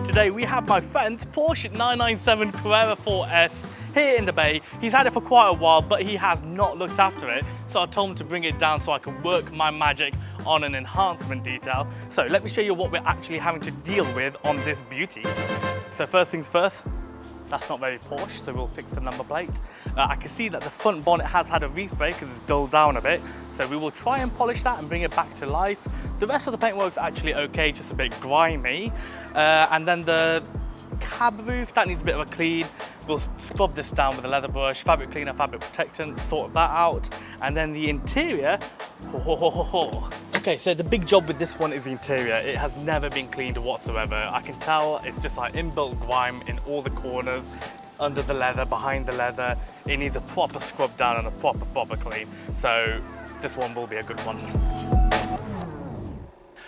and today we have my friend's Porsche 997 Carrera 4S here in the bay. He's had it for quite a while, but he has not looked after it, so I told him to bring it down so I can work my magic on an enhancement detail. So let me show you what we're actually having to deal with on this beauty. So first things first, that's not very Porsche, so we'll fix the number plate. I can see that the front bonnet has had a respray because it's dulled down a bit, so we will try and polish that and bring it back to life. The rest of the paintwork's actually okay, just a bit grimy. And then the cab roof, that needs a bit of a clean. We'll scrub this down with a leather brush, fabric cleaner, fabric protectant, sort that out. And then the interior, Okay, so the big job with this one is the interior. It has never been cleaned whatsoever. I can tell it's just like inbuilt grime in all the corners, under the leather, behind the leather. It needs a proper scrub down and a proper clean. So this one will be a good one.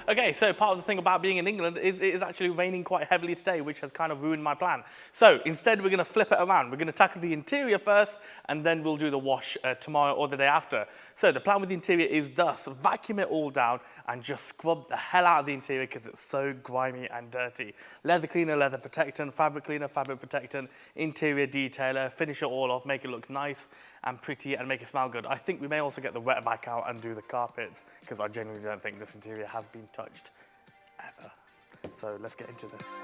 Okay, so part of the thing about being in England is it is actually raining quite heavily today, which has kind of ruined my plan. So instead, we're going to flip it around. We're going to tackle the interior first, and then we'll do the wash tomorrow or the day after. So the plan with the interior is thus: vacuum it all down and just scrub the hell out of the interior because it's so grimy and dirty. Leather cleaner, leather protectant, fabric cleaner, fabric protectant, interior detailer, finish it all off, make it look nice and pretty and make it smell good. I think we may also get the wet vac out and do the carpets because I genuinely don't think this interior has been touched ever. So let's get into this.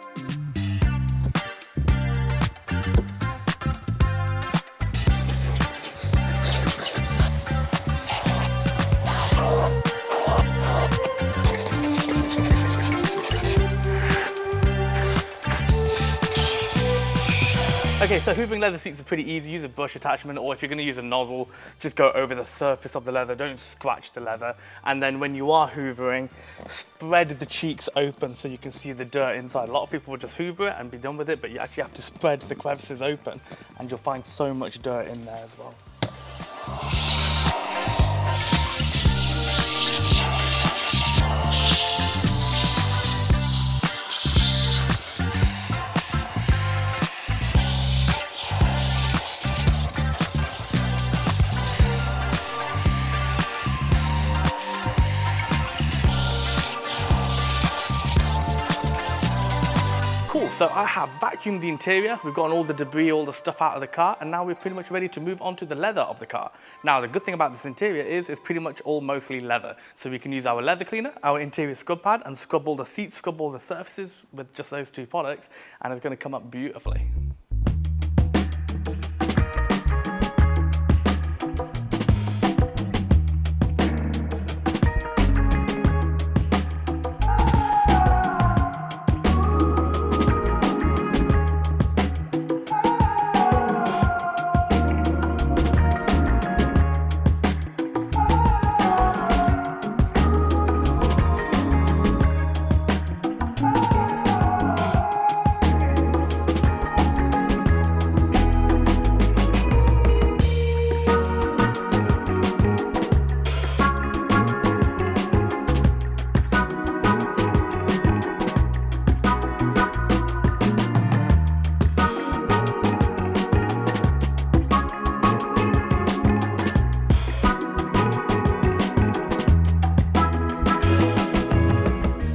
Okay, so hoovering leather seats is pretty easy. Use a brush attachment, or if you're going to use a nozzle, just go over the surface of the leather. Don't scratch the leather. And then when you are hoovering, spread the cheeks open so you can see the dirt inside. A lot of people will just hoover it and be done with it, but you actually have to spread the crevices open, and you'll find so much dirt in there as well. Cool, so I have vacuumed the interior, we've gotten all the debris, all the stuff out of the car, and now we're pretty much ready to move on to the leather of the car. Now, the good thing about this interior is it's pretty much all mostly leather. So we can use our leather cleaner, our interior scrub pad, and scrub all the seats, scrub all the surfaces with just those two products, and it's going to come up beautifully.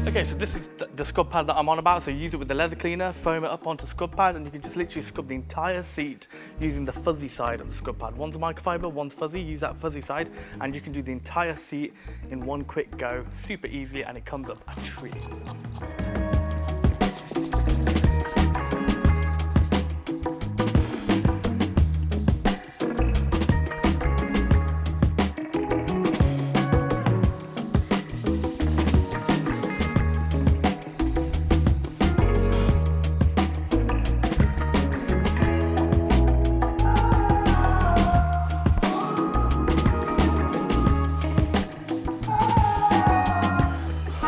Okay, so this is the scrub pad that I'm on about. So you use it with the leather cleaner, foam it up onto scrub pad, and you can just literally scrub the entire seat using the fuzzy side of the scrub pad. One's microfiber, one's fuzzy. Use that fuzzy side, and you can do the entire seat in one quick go, super easily, and it comes up a treat.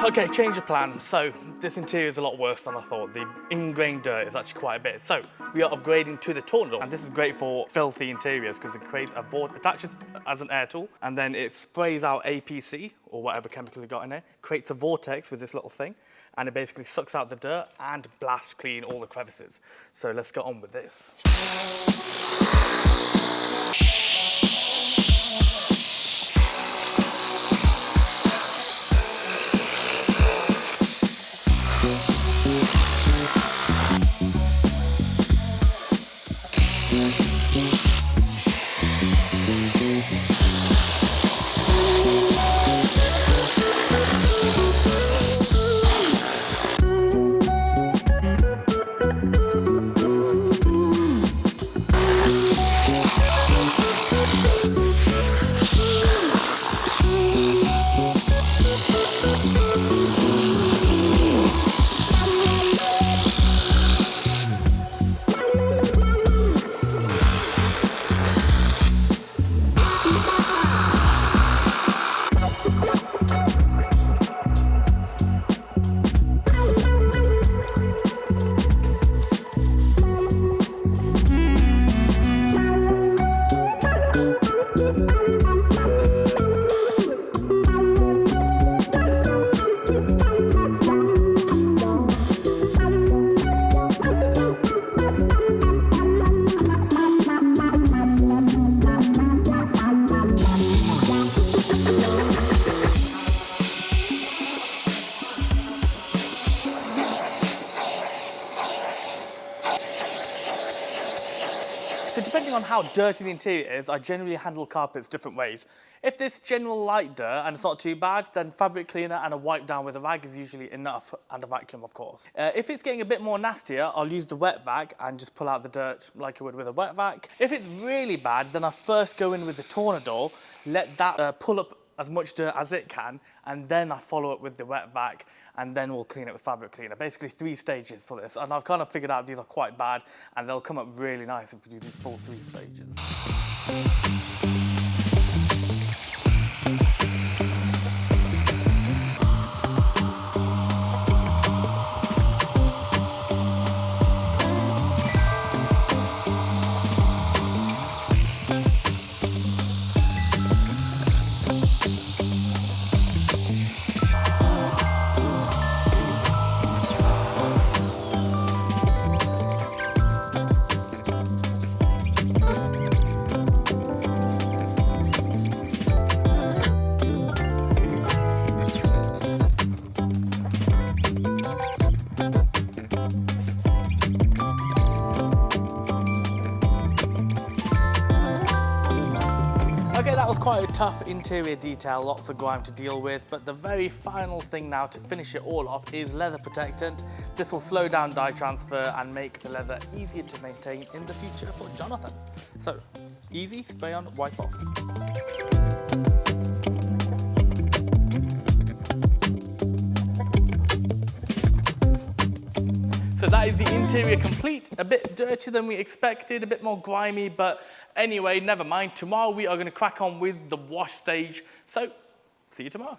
Okay, change of plan. So this interior is a lot worse than I thought. The ingrained dirt is actually quite a bit. So we are upgrading to the tunnel, and this is great for filthy interiors because it creates a attaches as an air tool, and then it sprays out APC or whatever chemical you got in there, creates a vortex with this little thing, and it basically sucks out the dirt and blasts clean all the crevices. So let's get on with this. on how dirty the interior is, I generally handle carpets different ways. If there's general light dirt and it's not too bad, then fabric cleaner and a wipe down with a rag is usually enough, and a vacuum of course. If it's getting a bit more nastier, I'll use the wet vac and just pull out the dirt like I would with a wet vac. If it's really bad, then I first go in with the Tornador, let that pull up as much dirt as it can, and then I follow it with the wet vac, and then we'll clean it with fabric cleaner. Basically 3 stages for this, and I've kind of figured out these are quite bad, and they'll come up really nice if we do these full 3 stages. Okay, that was quite a tough interior detail, lots of grime to deal with, but the very final thing now to finish it all off is leather protectant. This will slow down dye transfer and make the leather easier to maintain in the future for Jonathan. So, easy, spray on, wipe off. So that is the interior complete, a bit dirtier than we expected, a bit more grimy, but anyway, never mind. Tomorrow we are going to crack on with the wash stage, so see you tomorrow.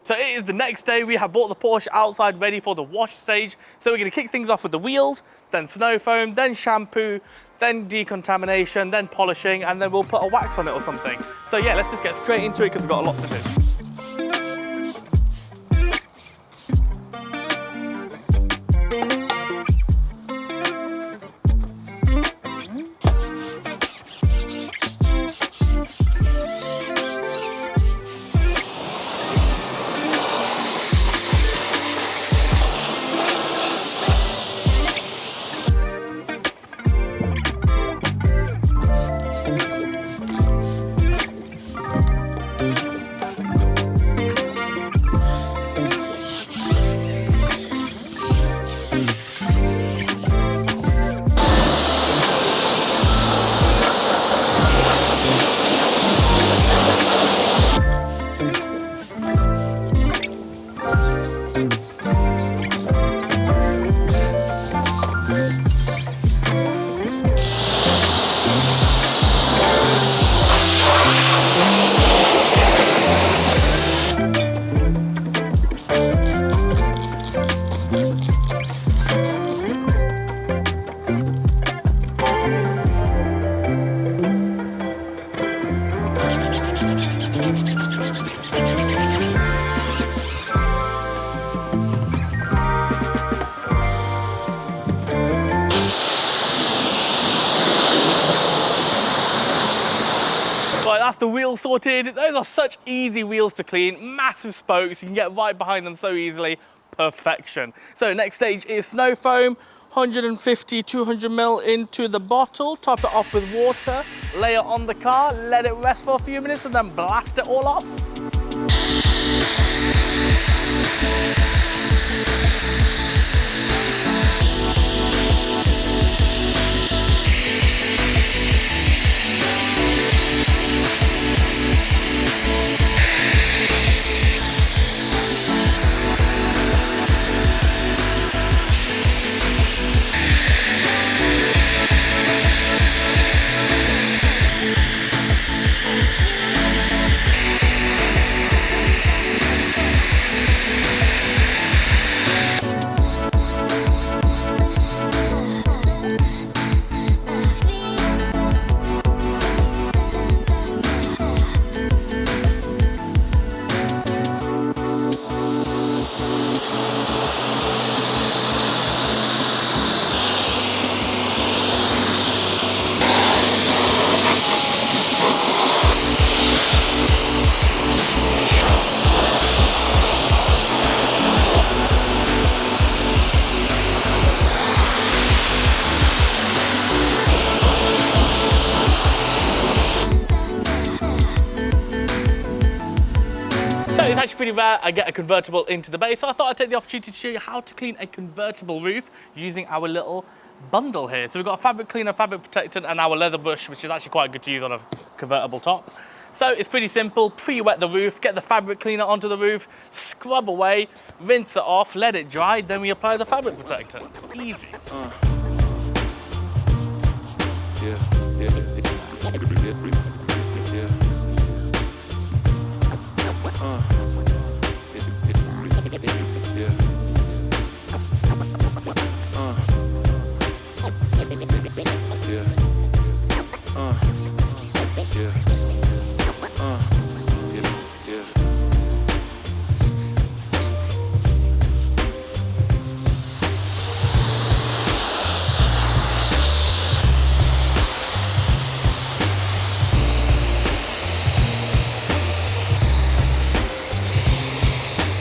So it is the next day. We have brought the Porsche outside ready for the wash stage. So we're going to kick things off with the wheels, then snow foam, then shampoo, then decontamination, then polishing, and then we'll put a wax on it or something. So yeah, let's just get straight into it because we've got a lot to do. Right, that's the wheels sorted. Those are such easy wheels to clean, massive spokes, you can get right behind them so easily, perfection. So next stage is snow foam, 150, 200 ml into the bottle, top it off with water, lay it on the car, let it rest for a few minutes and then blast it all off. it's actually pretty rare I get a convertible into the bay, so I thought I'd take the opportunity to show you how to clean a convertible roof using our little bundle here. So we've got a fabric cleaner, fabric protectant, and our leather brush, which is actually quite good to use on a convertible top. So it's pretty simple. Pre-wet the roof, get the fabric cleaner onto the roof, scrub away, rinse it off, let it dry, then we apply the fabric protectant. Easy.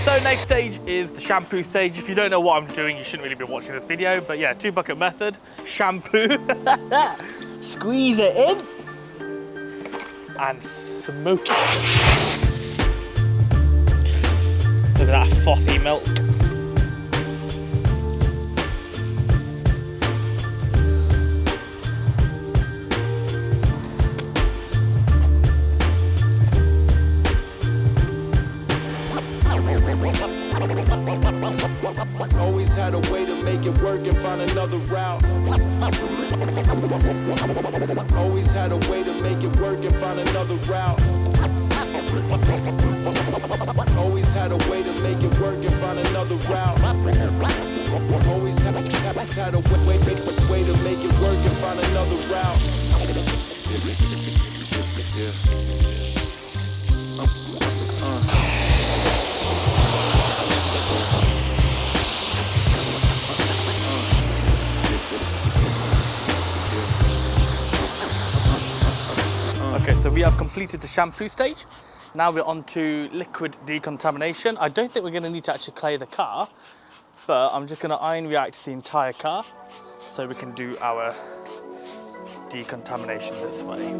So next stage is the shampoo stage. If you don't know what I'm doing, you shouldn't really be watching this video, but yeah, 2-bucket method, shampoo, squeeze it in, and smoke it. Look at that frothy milk. Always had a way to make it work and find another route. Always had a way to make it work and find another route. Always had a way to make it work and find another route. Always had a way to make it work and find another route. Okay, so we have completed the shampoo stage. Now we're on to liquid decontamination. I don't think we're gonna need to actually clay the car, but I'm just gonna ion react the entire car so we can do our decontamination this way.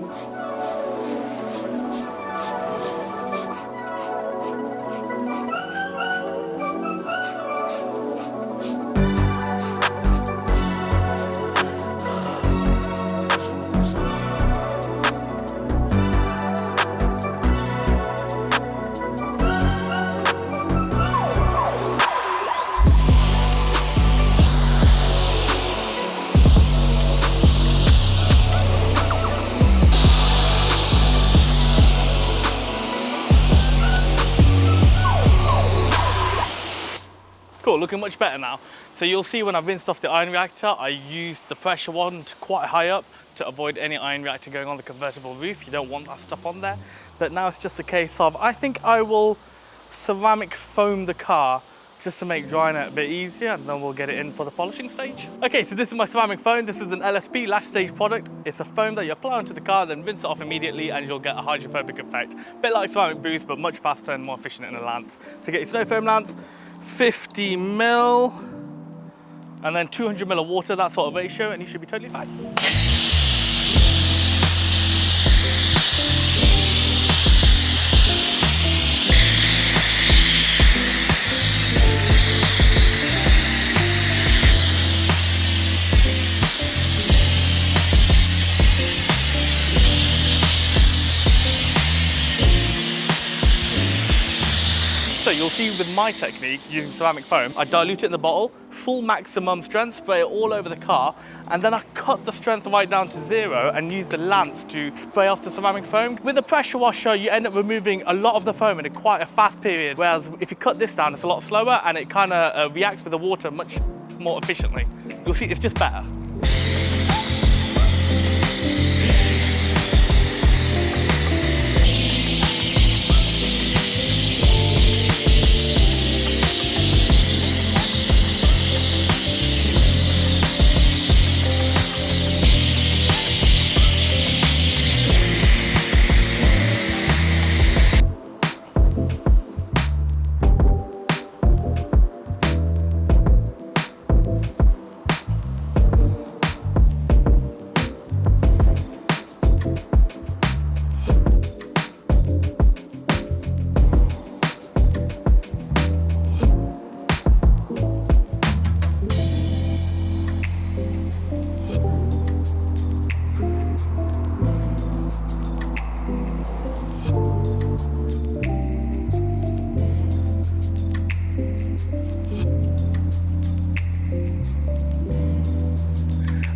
Cool, looking much better now. So you'll see when I rinsed off the iron reactor, I used the pressure wand quite high up to avoid any iron reactor going on the convertible roof. You don't want that stuff on there. But now it's just a case of, I think I will ceramic foam the car just to make drying it a bit easier, and then we'll get it in for the polishing stage. Okay, so this is my ceramic foam. This is an LSP, last stage product. It's a foam that you apply onto the car, then rinse it off immediately, and you'll get a hydrophobic effect. A bit like ceramic booth, but much faster and more efficient in a lance. So get your snow foam lance, 50 mil, and then 200 mil of water, that sort of ratio, and you should be totally fine. So you'll see with my technique, using ceramic foam, I dilute it in the bottle, full maximum strength, spray it all over the car, and then I cut the strength right down to 0 and use the lance to spray off the ceramic foam. With a pressure washer, you end up removing a lot of the foam in quite a fast period, whereas if you cut this down, it's a lot slower and it kind of reacts with the water much more efficiently. You'll see it's just better.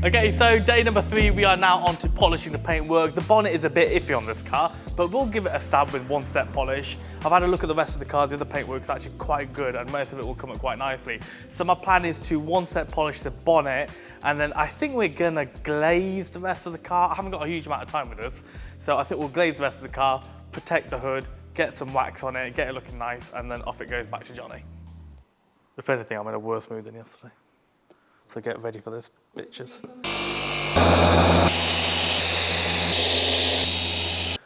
Okay, so day number 3, we are now on to polishing the paintwork. The bonnet is a bit iffy on this car, but we'll give it a stab with one-step polish. I've had a look at the rest of the car. The other paintwork is actually quite good, and most of it will come up quite nicely. So my plan is to one-step polish the bonnet, and then I think we're gonna glaze the rest of the car. I haven't got a huge amount of time with this, so I think we'll glaze the rest of the car, protect the hood, get some wax on it, get it looking nice, and then off it goes back to Johnny. If anything, I'm in a worse mood than yesterday. So get ready for this, bitches.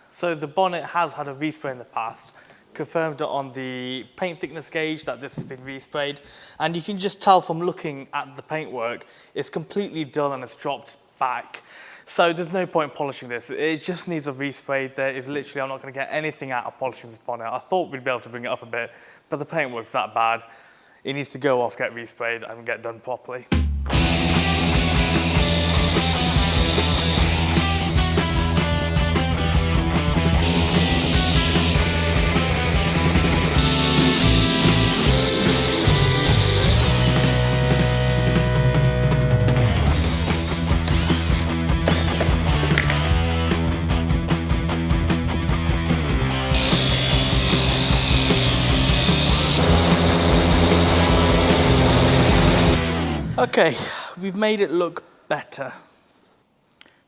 So the bonnet has had a respray in the past. Confirmed it on the paint thickness gauge that this has been resprayed. And you can just tell from looking at the paintwork, it's completely dull and it's dropped back. So there's no point polishing this. It just needs a respray. There is literally, I'm not gonna get anything out of polishing this bonnet. I thought we'd be able to bring it up a bit, but the paintwork's that bad. It needs to go off, get resprayed, and get done properly. Okay, we've made it look better.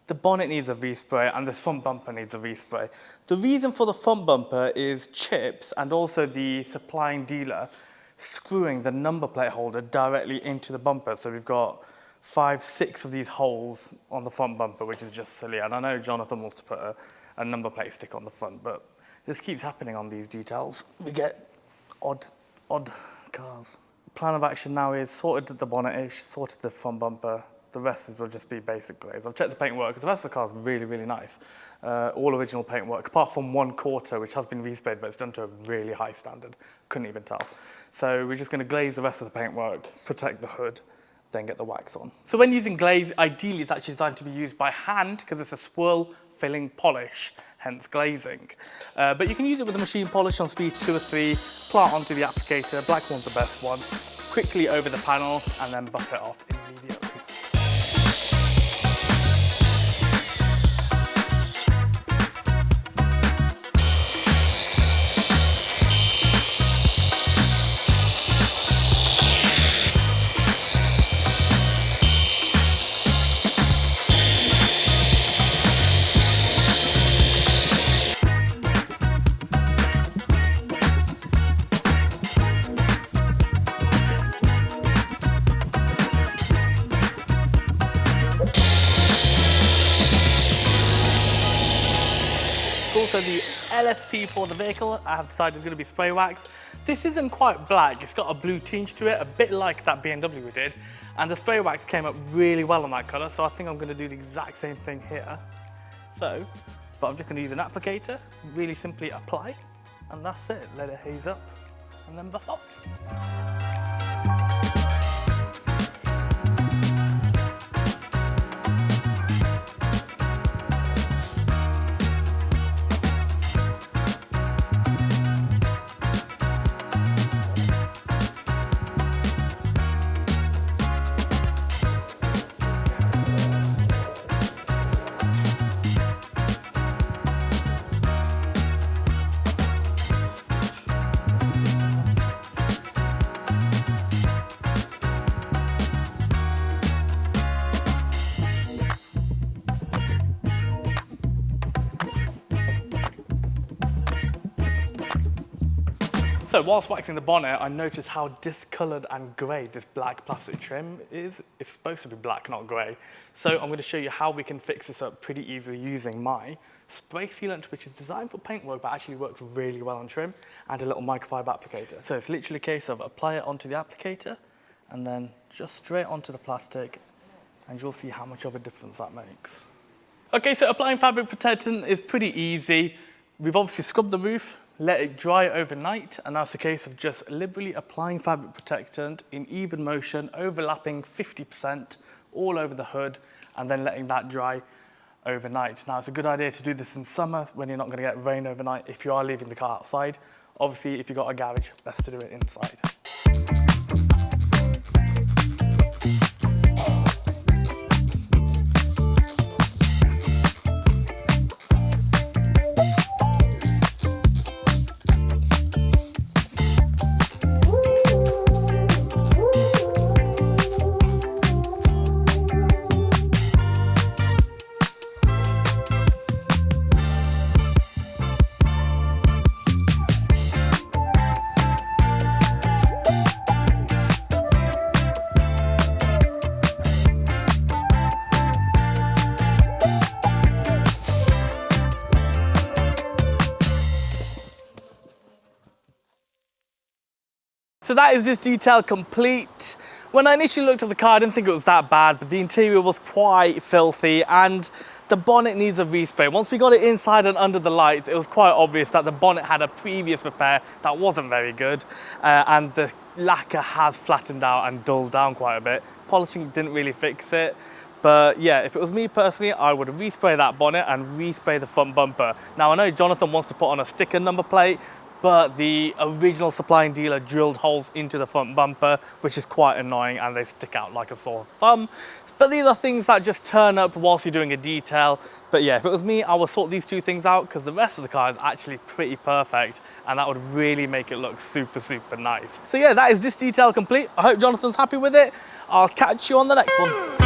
The bonnet needs a respray and this front bumper needs a respray. The reason for the front bumper is chips and also the supplying dealer screwing the number plate holder directly into the bumper. So we've got 5, 6 of these holes on the front bumper, which is just silly. And I know Jonathan wants to put a number plate stick on the front, but this keeps happening on these details. We get odd cars. Plan of action now is sorted the bonnet-ish, sorted the front bumper. The rest will just be basic glaze. I've checked the paintwork. The rest of the car is really, really nice. All original paintwork, apart from one quarter, which has been resprayed, but it's done to a really high standard. Couldn't even tell. So we're just going to glaze the rest of the paintwork, protect the hood, then get the wax on. So when using glaze, ideally it's actually designed to be used by hand because it's a swirl filling polish, hence glazing. But you can use it with a machine polish on speed 2 or 3, apply it onto the applicator. Black one's the best one. Quickly over the panel and then buff it off immediately. Also the LSP for the vehicle, I have decided is going to be spray wax. This isn't quite black, it's got a blue tinge to it, a bit like that BMW we did. And the spray wax came up really well on that colour, so I think I'm going to do the exact same thing here. So, but I'm just going to use an applicator, really simply apply, and that's it. Let it haze up, and then buff off. So whilst waxing the bonnet, I noticed how discoloured and grey this black plastic trim is. It's supposed to be black, not grey. So I'm going to show you how we can fix this up pretty easily using my spray sealant, which is designed for paintwork, but actually works really well on trim, and a little microfiber applicator. So it's literally a case of apply it onto the applicator, and then just straight onto the plastic, and you'll see how much of a difference that makes. Okay, so applying fabric protectant is pretty easy. We've obviously scrubbed the roof, let it dry overnight, and that's a case of just liberally applying fabric protectant in even motion, overlapping 50% all over the hood, and then letting that dry overnight. Now, it's a good idea to do this in summer when you're not going to get rain overnight if you are leaving the car outside. Obviously, if you've got a garage, best to do it inside. So that is this detail complete. When I initially looked at the car, I didn't think it was that bad, but the interior was quite filthy and the bonnet needs a respray. Once we got it inside and under the lights, it was quite obvious that the bonnet had a previous repair that wasn't very good, and the lacquer has flattened out and dulled down quite a bit. Polishing didn't really fix it. But yeah, if it was me personally, I would respray that bonnet and respray the front bumper. Now I know Jonathan wants to put on a sticker number plate, but the original supplying dealer drilled holes into the front bumper, which is quite annoying, and they stick out like a sore thumb. But these are things that just turn up whilst you're doing a detail. But yeah, if it was me, I would sort these two things out because the rest of the car is actually pretty perfect, and that would really make it look super, super nice. So yeah, that is this detail complete. I hope Jonathan's happy with it. I'll catch you on the next one.